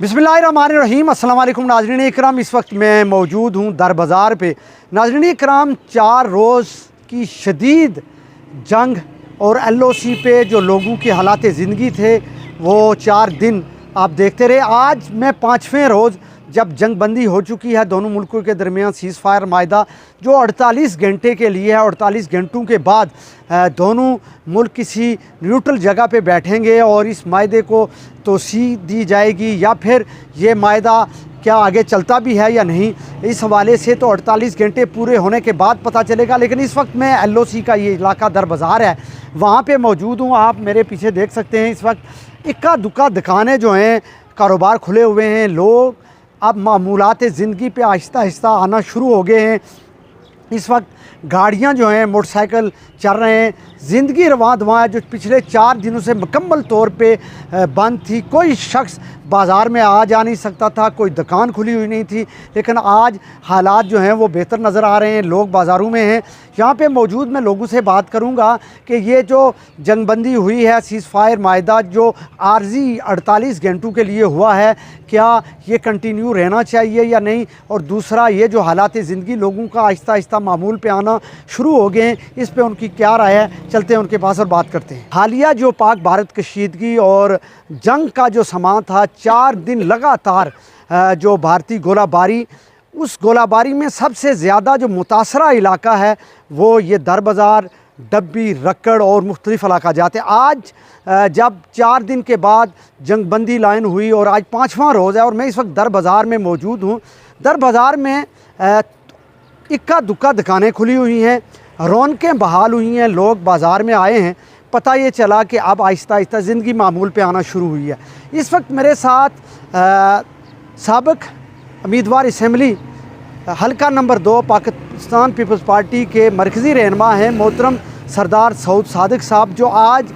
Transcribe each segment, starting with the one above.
बिस्मिल्लाहिर्रहमानिर्रहीम। अस्सलाम वालेकुम नाज़रीन इकराम, इस वक्त मैं मौजूद हूँ दर बाज़ार पे। नाज़रीन इकराम, 4 रोज़ की शदीद जंग और LOC पे जो लोगों के हालात ज़िंदगी थे वो 4 दिन आप देखते रहे। आज मैं 5वें रोज़ जब जंग बंदी हो चुकी है दोनों मुल्कों के दरमियान, सीज़ फायर मायदा जो 48 घंटे के लिए है। 48 घंटों के बाद दोनों मुल्क किसी न्यूट्रल जगह पे बैठेंगे और इस मायदे को तोसी दी जाएगी या फिर ये मायदा क्या आगे चलता भी है या नहीं, इस हवाले से तो 48 घंटे पूरे होने के बाद पता चलेगा। लेकिन इस वक्त मैं LOC का ये इलाका दर बाज़ार है वहाँ पे मौजूद हूँ। आप मेरे पीछे देख सकते हैं इस वक्त इक्का दुक्का दुकानें जो हैं, कारोबार खुले हुए हैं। लोग अब मामूलात ज़िंदगी पे आहिस्ता आहिस्ता आना शुरू हो गए हैं। इस वक्त गाड़ियां जो हैं, मोटरसाइकिल चल रहे हैं। ज़िंदगी रवां दवां है जो पिछले 4 दिनों से मुकम्मल तौर पे बंद थी। कोई शख्स बाज़ार में आ जा नहीं सकता था, कोई दुकान खुली हुई नहीं थी। लेकिन आज हालात जो हैं वो बेहतर नज़र आ रहे हैं, लोग बाज़ारों में हैं। यहाँ पे मौजूद मैं लोगों से बात करूँगा कि ये जो जंगबंदी हुई है, सीज़ फायर मायदा जो आर्जी 48 घंटों के लिए हुआ है, क्या ये कंटिन्यू रहना चाहिए या नहीं। और दूसरा, ये जो हालात ज़िंदगी लोगों का आहिस्ता आहिस्ता मामूल पे आना शुरू हो गए हैं, इस पे उनकी क्या राय है। चलते हैं उनके पास और बात करते हैं। हालिया जो पाक भारत कशीदगी और जंग का जो समा था, 4 दिन लगातार जो भारतीय गोलाबारी, उस गोलाबारी में सबसे ज़्यादा जो मुतासरा इलाका है वो ये दर बाज़ार, डब्बी, रक्कड़ और मुख्तलिफ़ इलाका जाते। आज जब 4 दिन के बाद जंगबंदी लाइन हुई और आज 5वां रोज़ है और मैं इस वक्त दर बाज़ार में मौजूद हूँ। दर बाज़ार में इक्का दुक्का दुकानें खुली हुई हैं, रौनकें बहाल हुई हैं, लोग बाज़ार में आए हैं। पता ये चला कि अब आहिस्ता आहिस्ता ज़िंदगी मामूल पे आना शुरू हुई है। इस वक्त मेरे साथ साबिक़ उम्मीदवार असम्बली हल्का नंबर 2 पाकिस्तान पीपल्स पार्टी के मरकज़ी रहनुमा हैं मोहतरम सरदार सऊद सादिक साहब, जो आज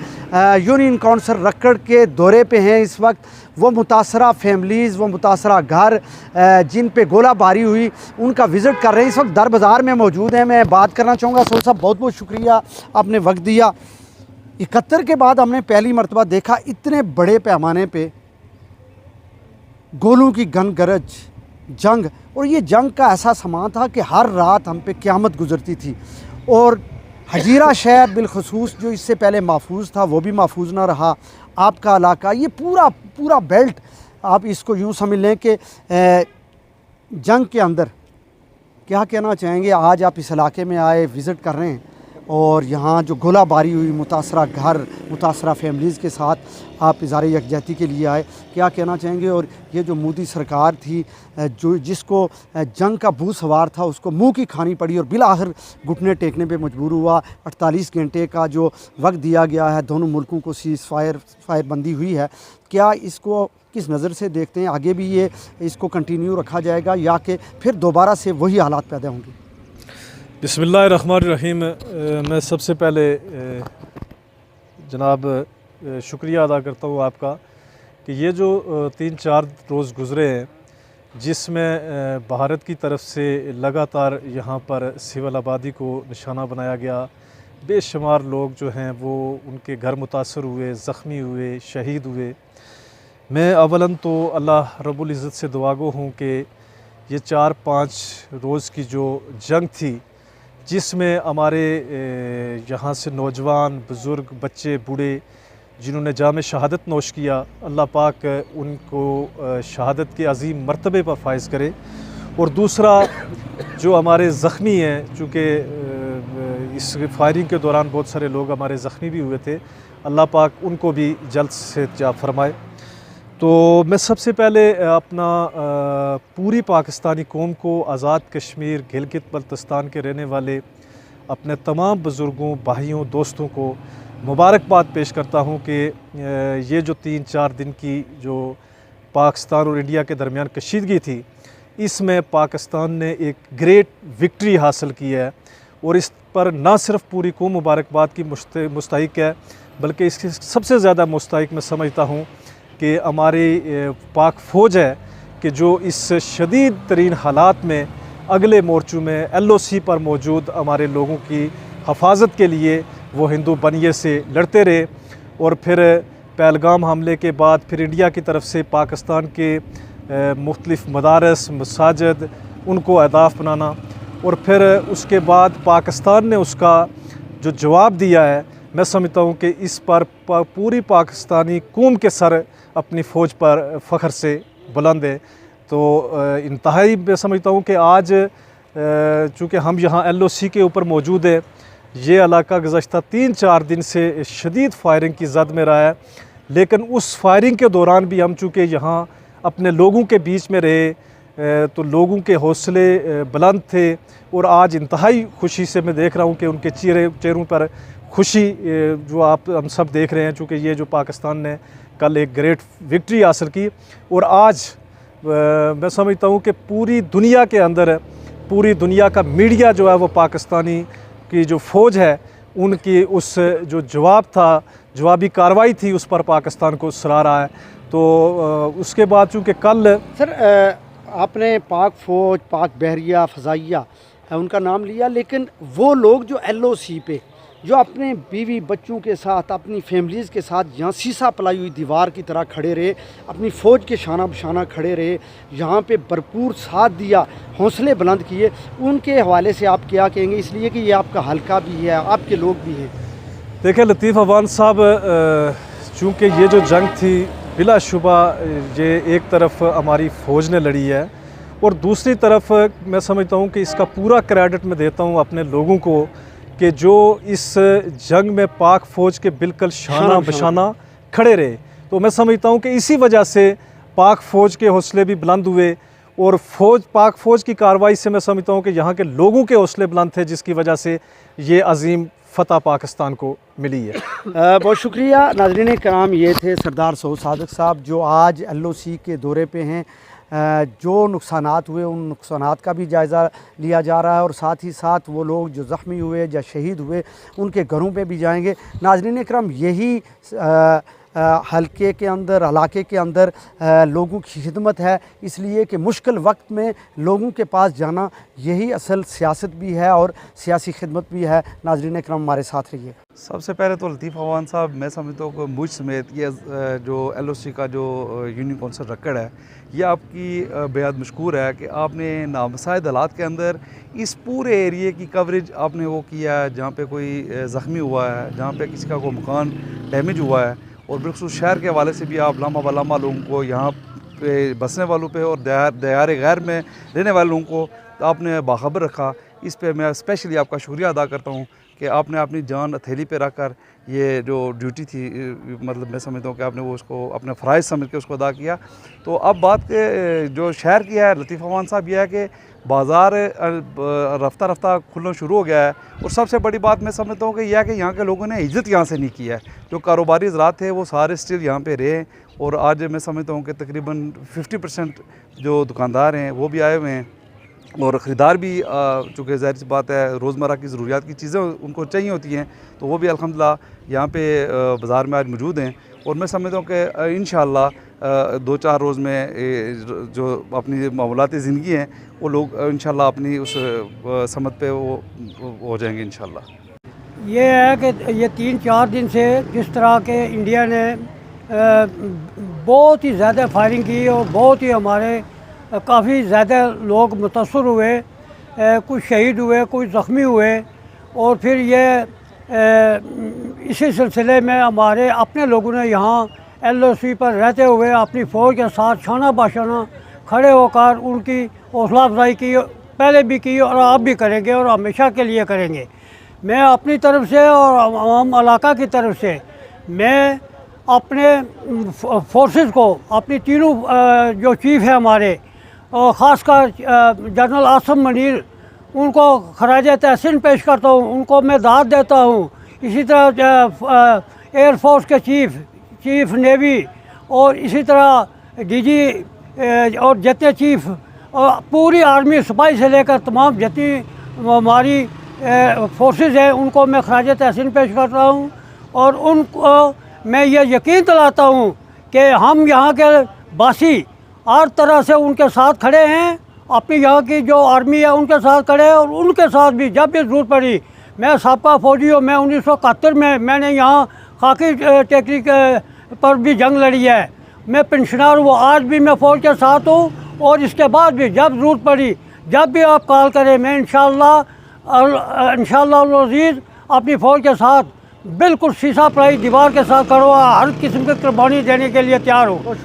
यूनियन काउंसिल रक्कड़ के दौरे पे हैं। इस वक्त वो मुतासरा फैमिलीज़, वो मुतासरा घर जिन पे गोलाबारी हुई, उनका विज़िट कर रहे हैं। इस वक्त दर बाज़ार में मौजूद हैं। मैं बात करना चाहूँगा सऊद साहब, बहुत बहुत शुक्रिया आपने वक्त दिया। 71 के बाद हमने पहली मरतबा देखा इतने बड़े पैमाने पे गोलों की गन गरज जंग, और ये जंग का ऐसा समा था कि हर रात हम पे क़यामत गुजरती थी। और हजीरा शहर बिलखसूस जो इससे पहले महफूज था वो भी महफूज ना रहा। आपका इलाका, ये पूरा बेल्ट, आप इसको यूँ समझ लें कि जंग के अंदर। क्या कहना चाहेंगे, आज आप इस इलाके में आए, विज़िट कर रहे हैं और यहाँ जो गोलाबारी हुई, मुतासरा घर, मुतासरा फैमिलीज़ के साथ आप इज़हार यकजहती के लिए आए, क्या कहना चाहेंगे। और ये जो मोदी सरकार थी जो जिसको जंग का भूत सवार था, उसको मुंह की खानी पड़ी और बिलाखिर घुटने टेकने पे मजबूर हुआ। 48 घंटे का जो वक्त दिया गया है, दोनों मुल्कों को सीज़ फायर बंदी हुई है, क्या इसको किस नज़र से देखते हैं? आगे भी ये इसको कंटिन्यू रखा जाएगा या कि फिर दोबारा से वही हालात पैदा होंगे? बिस्मिल्लाहिर्रहमानिर्रहीम। मैं सबसे पहले जनाब शुक्रिया अदा करता हूँ आपका कि ये जो 3-4 रोज़ गुज़रे हैं जिसमें भारत की तरफ से लगातार यहाँ पर सिविल आबादी को निशाना बनाया गया। बेशुमार लोग जो हैं वो उनके घर मुतासर हुए, ज़ख्मी हुए, शहीद हुए। मैं अवलन तो अल्लाह रब्बुल इज़्ज़त से दुआगो हूँ कि ये 4-5 रोज़ की जो जंग थी जिसमें हमारे यहाँ से नौजवान, बुज़ुर्ग, बच्चे, बूढ़े जिन्होंने जाम शहादत नोश किया, अल्लाह पाक उनको शहादत के अज़ीम मर्तबे पर फाइज़ करे। और दूसरा जो हमारे ज़ख्मी हैं, चूँकि इस फायरिंग के दौरान बहुत सारे लोग हमारे ज़ख्मी भी हुए थे, अल्लाह पाक उनको भी जल्द से जा फरमाए। तो मैं सबसे पहले अपना पूरी पाकिस्तानी कौम को, आज़ाद कश्मीर, गिलगित बल्तिस्तान के रहने वाले अपने तमाम बुज़ुर्गों, भाइयों, दोस्तों को मुबारकबाद पेश करता हूँ कि ये जो 3-4 दिन की जो पाकिस्तान और इंडिया के दरमियान कशीदगी थी, इसमें पाकिस्तान ने एक ग्रेट विक्ट्री हासिल की है। और इस पर ना सिर्फ पूरी कौम मुबारकबाद की मुस्तहिक है, बल्कि इसकी सबसे ज़्यादा मुस्तहिक मैं समझता हूँ कि हमारी पाक फ़ौज है कि जो इस शदीद तरीन हालात में अगले मोर्चों में LOC पर मौजूद हमारे लोगों की हफाजत के लिए वो हिंदू बनिए से लड़ते रहे। और फिर पहलगाम हमले के बाद फिर इंडिया की तरफ से पाकिस्तान के मुख्तलिफ़ मदारस मसाजिद उनको अहदाफ बनाना, और फिर उसके बाद पाकिस्तान ने उसका जो जवाब दिया है, मैं समझता हूँ कि इस पर पूरी पाकिस्तानी कौम के सर अपनी फ़ौज पर फ़ख्र से बुलंद है। तो इंतहाई मैं समझता हूँ कि आज चूँकि हम यहाँ LOC के ऊपर मौजूद है, ये इलाका गुज़श्ता 3-4 दिन से शदीद फायरिंग की जद में रहा है, लेकिन उस फायरिंग के दौरान भी हम चूँकि यहाँ अपने लोगों के बीच में रहे तो लोगों के हौसले बुलंद थे, और आज इंतहाई खुशी से मैं देख रहा हूँ कि उनके चेहरों पर खुशी जो हम सब देख रहे हैं, चूँकि ये जो पाकिस्तान ने कल एक ग्रेट विक्ट्री हासिल की, और आज मैं समझता हूँ कि पूरी दुनिया के अंदर पूरी दुनिया का मीडिया जो है वो पाकिस्तानी की जो फ़ौज है उनकी उस जो जवाबी कार्रवाई थी उस पर पाकिस्तान को सराहा रहा है। तो उसके बाद चूँकि कल सर आपने पाक फ़ौज, पाक बहरिया, फ़ज़ाइया उनका नाम लिया, लेकिन वो लोग जो LOC पे जो अपने बीवी बच्चों के साथ अपनी फैमिलीज़ के साथ यहाँ सीसा पलाई हुई दीवार की तरह खड़े रहे, अपनी फ़ौज के शाना बशाना खड़े रहे, यहाँ पे भरपूर साथ दिया, हौसले बुलंद किए, उनके हवाले से आप क्या कहेंगे, इसलिए कि ये आपका हल्का भी है, आपके लोग भी हैं। देखिए लतीफ़ अवान साहब, चूँकि ये जो जंग थी बिलाशुबा ये एक तरफ हमारी फ़ौज ने लड़ी है, और दूसरी तरफ मैं समझता हूँ कि इसका पूरा क्रेडिट मैं देता हूँ अपने लोगों को कि जो इस जंग में पाक फ़ौज के बिल्कुल शाना बशाना खड़े रहे। तो मैं समझता हूँ कि इसी वजह से पाक फ़ौज के हौसले भी बुलंद हुए, और पाक फ़ौज की कार्रवाई से मैं समझता हूँ कि यहाँ के लोगों के हौसले बुलंद थे, जिसकी वजह से ये अजीम फ़तह पाकिस्तान को मिली है। बहुत शुक्रिया नाज़रीन कराम, ये थे सरदार सऊद सादिक साहब जो आज LOC के दौरे पे हैं। जो नुकसानात हुए उन नुकसानात का भी जायज़ा लिया जा रहा है, और साथ ही साथ वो लोग जो ज़ख्मी हुए या शहीद हुए उनके घरों पे भी जाएंगे। नाज़रीन इकराम, यही हलके के अंदर, इलाके के अंदर लोगों की खिदमत है, इसलिए कि मुश्किल वक्त में लोगों के पास जाना यही असल सियासत भी है और सियासी खिदमत भी है। नाज़रीन इकराम, हमारे साथ रहिए। सबसे पहले तो लतीफ़ अवान साहब, मैं समझता हूँ कि मुझ समेत ये जो LOC का जो यूनियन कौंसिल रकड़ है, ये आपकी बेहद मशकूर है कि आपने नामसाइद हालात के अंदर इस पूरे एरिए की कवरेज आपने वो किया है, जहाँ पे कोई ज़ख्मी हुआ है, जहाँ पे किसी का कोई मकान डैमेज हुआ है, और बिल्कुल शहर के हवाले से भी आप लामा बलामा लोगों को, यहाँ पे बसने वालों पे और दयार गैर में रहने वाले लोगों को आपने बाखबर रखा। इस पे मैं स्पेशली आपका शुक्रिया अदा करता हूँ कि आपने अपनी जान हथेली पे रखकर ये जो ड्यूटी थी, मतलब मैं समझता हूँ कि आपने वो उसको अपने फ़राइज़ समझ के उसको अदा किया। तो अब बात के जो शहर की है लतीफ़ अवान साहब, यह है कि बाज़ार रफ्ता रफ्ता खुलना शुरू हो गया है, और सबसे बड़ी बात मैं समझता हूँ कि यह है कि यहाँ के लोगों ने हिजरत यहाँ से नहीं की है। जो कारोबारी ज़रात थे वो सारे स्टिल यहाँ पे रहे, और आज मैं समझता हूँ कि तकरीबन 50% जो दुकानदार हैं वो भी आए हुए हैं, और ख़रीदार भी, चूँकि ज़ाहिर सी बात है रोज़मर्रा की ज़रूरियात की चीज़ें उनको चाहिए होती हैं, तो वो भी अल्हम्दुलिल्लाह यहाँ पे बाज़ार में आज मौजूद हैं। और मैं समझता हूँ कि इंशाअल्लाह 2-4 रोज़ में जो अपनी मामूलाती ज़िंदगी हैं वो लोग इंशाअल्लाह अपनी उस समत पे वो हो जाएंगे इंशाअल्लाह। ये है कि ये 3-4 दिन से जिस तरह के इंडिया ने बहुत ही ज़्यादा फायरिंग की, और बहुत ही हमारे काफ़ी ज़्यादा लोग मुतासर हुए, कुछ शहीद हुए, कुछ ज़ख्मी हुए, और फिर ये इसी सिलसिले में हमारे अपने लोगों ने यहाँ LOC पर रहते हुए अपनी फ़ौज के साथ शाना बाशाना खड़े होकर उनकी हौसला अफजाई की, पहले भी की और अब भी करेंगे और हमेशा के लिए करेंगे। मैं अपनी तरफ से और आवाम इलाका की तरफ से मैं अपने फोर्सेस को, अपनी तीनों जो चीफ़ है हमारे, और ख़ासकर जनरल आसिम मुनीर, उनको खराज तहसीन पेश करता हूँ, उनको मैं दाद देता हूँ। इसी तरह एयर फोर्स के चीफ़ नेवी, और इसी तरह DG और जितने चीफ़ और पूरी आर्मी सिपाही से लेकर तमाम जितनी हमारी फोर्सेस हैं उनको मैं खराज तहसीन पेश करता हूँ, और उनको मैं ये यकीन दिलाता हूँ कि हम यहाँ के बासी हर तरह से उनके साथ खड़े हैं, अपनी यहाँ की जो आर्मी है उनके साथ खड़े हैं, और उनके साथ भी जब भी ज़रूरत पड़ी। मैं साबका फ़ौजी हूँ, मैं 1971 में मैंने यहाँ खाकी टेकनिक पर भी जंग लड़ी है। मैं पेंशनर हूँ, आज भी मैं फ़ौज के साथ हूँ और इसके बाद भी जब ज़रूरत पड़ी, जब भी आप कॉल करें, मैं इंशाअल्लाह अज़ीज़ अपनी फ़ौज के साथ बिल्कुल शीशा पराई दीवार के साथ खड़ा हुआ हर किस्म की कुर्बानी देने के लिए तैयार हूँ।